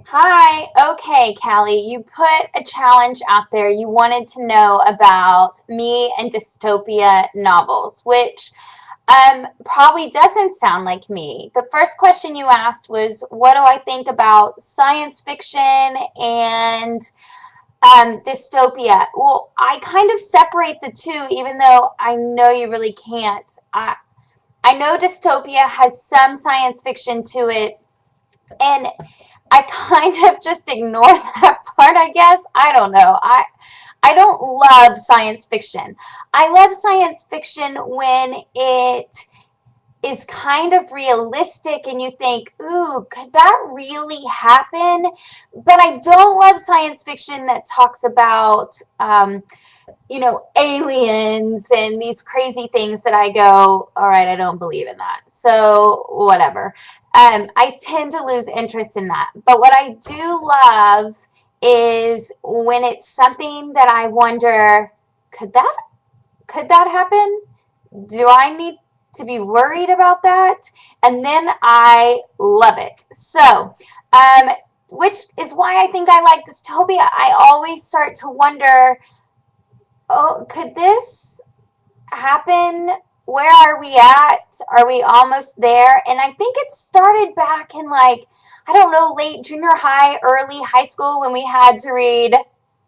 Hi. Okay, Callie, you put a challenge out there. You wanted to know about me and dystopia novels, which probably doesn't sound like me. The first question you asked was, what do I think about science fiction and dystopia? Well, I kind of separate the two, even though I know you really can't. I know dystopia has some science fiction to it, and I kind of just ignore that part, I guess. I don't know. I don't love science fiction. I love science fiction when it is kind of realistic and you think, ooh, could that really happen? But I don't love science fiction that talks about aliens and these crazy things that I go, all right, I don't believe in that. So whatever. I tend to lose interest in that. But what I do love is when it's something that I wonder, could that happen? Do I need to be worried about that? And then I love it. So, which is why I think I like dystopia. I always start to wonder, oh, could this happen? Where are we at? Are we almost there? And I think it started back in, like, I don't know, late junior high, early high school when we had to read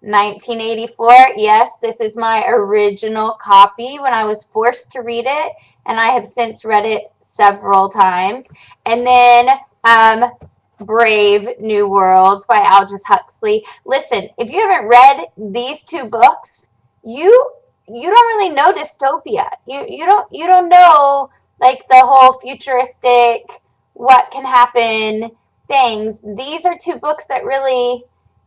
1984. Yes, this is my original copy when I was forced to read it, and I have since read it several times. And then Brave New Worlds by Aldous Huxley. Listen, if you haven't read these two books, you you don't really know dystopia. You don't know, like, the whole futuristic what can happen things. These are two books that really,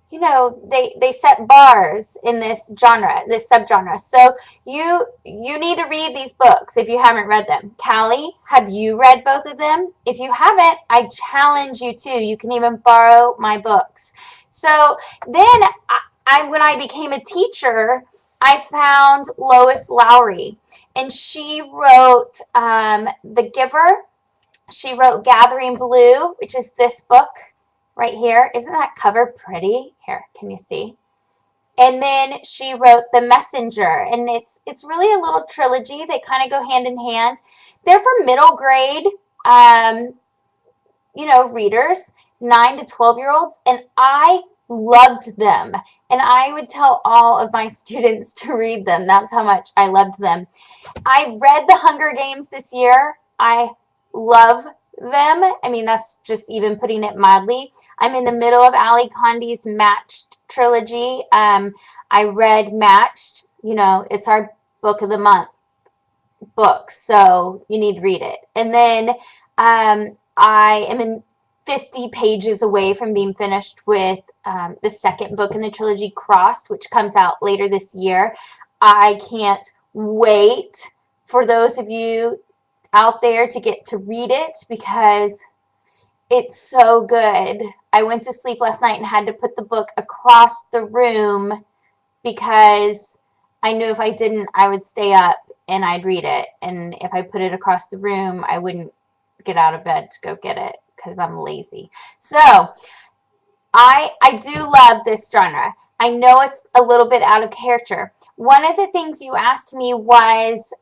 they set bars in this genre, this subgenre. So you need to read these books if you haven't read them. Callie, have you read both of them? If you haven't, I challenge you to. You can even borrow my books. So then when I became a teacher, I found Lois Lowry, and she wrote The Giver. She wrote Gathering Blue, which is this book right here. Isn't that cover pretty? Here, can you see? And then she wrote The Messenger, and it's really a little trilogy. They kind of go hand in hand. They're for middle grade, um, readers, 9 to 12-year-olds, and I loved them. And I would tell all of my students to read them. That's how much I loved them. I read The Hunger Games this year. I love them. I mean, that's just even putting it mildly. I'm in the middle of Ali Condi's Matched trilogy. I read Matched. It's our book of the month book, so you need to read it. And then I am in 50 pages away from being finished with the second book in the trilogy, Crossed, which comes out later this year. I can't wait for those of you out there to get to read it because it's so good. I went to sleep last night and had to put the book across the room because I knew if I didn't, I would stay up and I'd read it. And if I put it across the room, I wouldn't get out of bed to go get it because I'm lazy. So I do love this genre. I know it's a little bit out of character. One of the things you asked me was,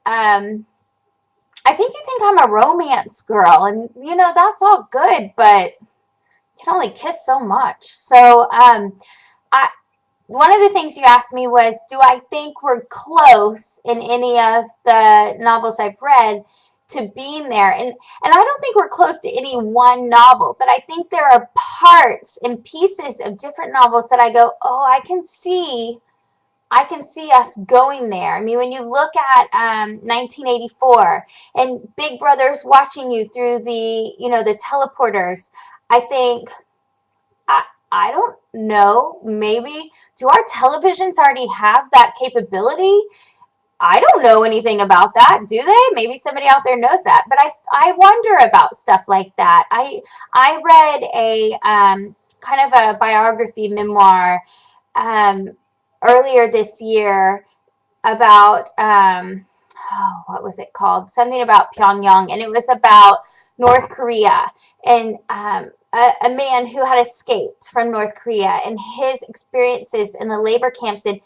I think you think I'm a romance girl, and that's all good, but you can only kiss so much. So I one of the things you asked me was, do I think we're close in any of the novels I've read to being there? And I don't think we're close to any one novel, but I think there are parts and pieces of different novels that I go, oh, I can see us going there. I mean, when you look at 1984 and Big Brother's watching you through the teleporters, I think, I don't know, maybe, do our televisions already have that capability? I don't know anything about that, do they? Maybe somebody out there knows that. But I wonder about stuff like that. I read a kind of a biography memoir um, earlier this year about what was it called? Something about Pyongyang, and it was about North Korea and a man who had escaped from North Korea and his experiences in the labor camps, and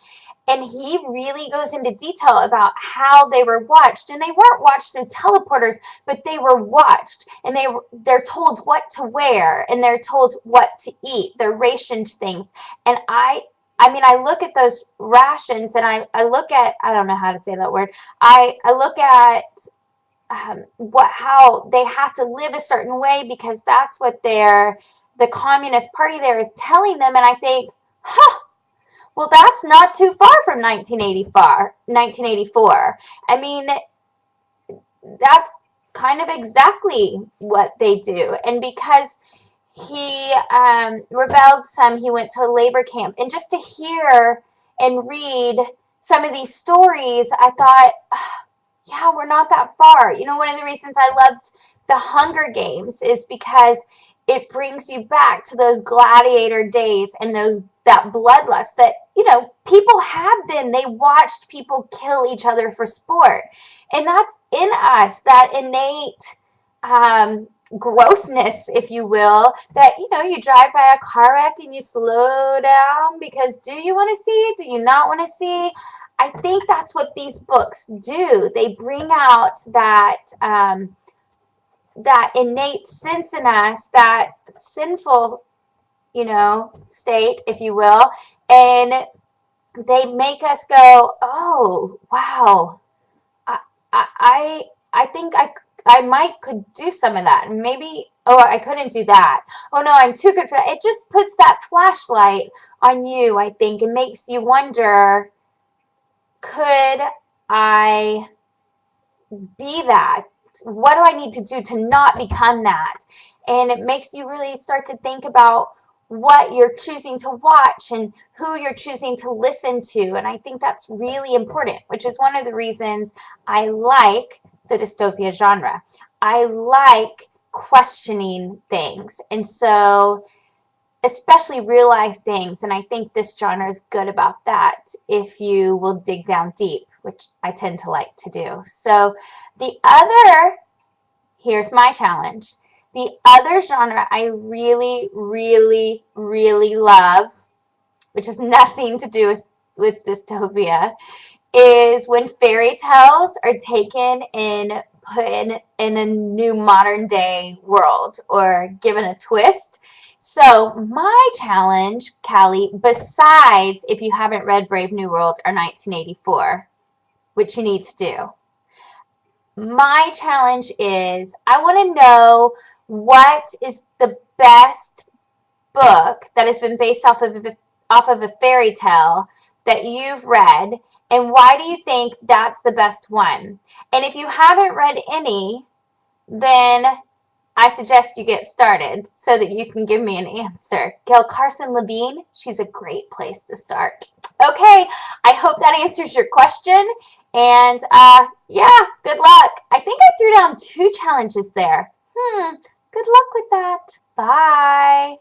he really goes into detail about how they were watched. And they weren't watched through teleporters, but they were watched. And they're told what to wear, and they're told what to eat. They're rationed things. And I mean, I look at those rations, and I look at, I don't know how to say that word. I look at how they have to live a certain way because that's what the Communist Party there is telling them. And I think, huh, well, that's not too far from 1984. I mean, that's kind of exactly what they do. And because he rebelled some, he went to a labor camp. And just to hear and read some of these stories, I thought, yeah, we're not that far. You know, one of the reasons I loved the Hunger Games is because it brings you back to those gladiator days and that bloodlust that, you know, people had then. They watched people kill each other for sport. And that's in us, that innate grossness, if you will, that, you know, you drive by a car wreck and you slow down because do you want to see? Do you not want to see? I think that's what these books do. They bring out that that innate sense in us, that sinful, you know, state, if you will, and they make us go, oh, wow, I think I might could do some of that. Maybe, oh, I couldn't do that. Oh no, I'm too good for that. It just puts that flashlight on you, I think, and makes you wonder, could I be that? What do I need to do to not become that? And it makes you really start to think about what you're choosing to watch and who you're choosing to listen to. And I think that's really important, which is one of the reasons I like the dystopia genre. I like questioning things. And so, especially real life things. And I think this genre is good about that if you will dig down deep, which I tend to like to do. So here's my challenge. The other genre I really, really, really love, which has nothing to do with dystopia, is when fairy tales are taken and put in a new modern day world or given a twist. So my challenge, Callie, besides if you haven't read Brave New World or 1984, which you need to do, my challenge is I want to know what is the best book that has been based off of a fairy tale that you've read, and why do you think that's the best one? And if you haven't read any, then I suggest you get started so that you can give me an answer. Gail Carson Levine, she's a great place to start. Okay, I hope that answers your question. And yeah, good luck. I think I threw down 2 challenges there. Good luck with that. Bye.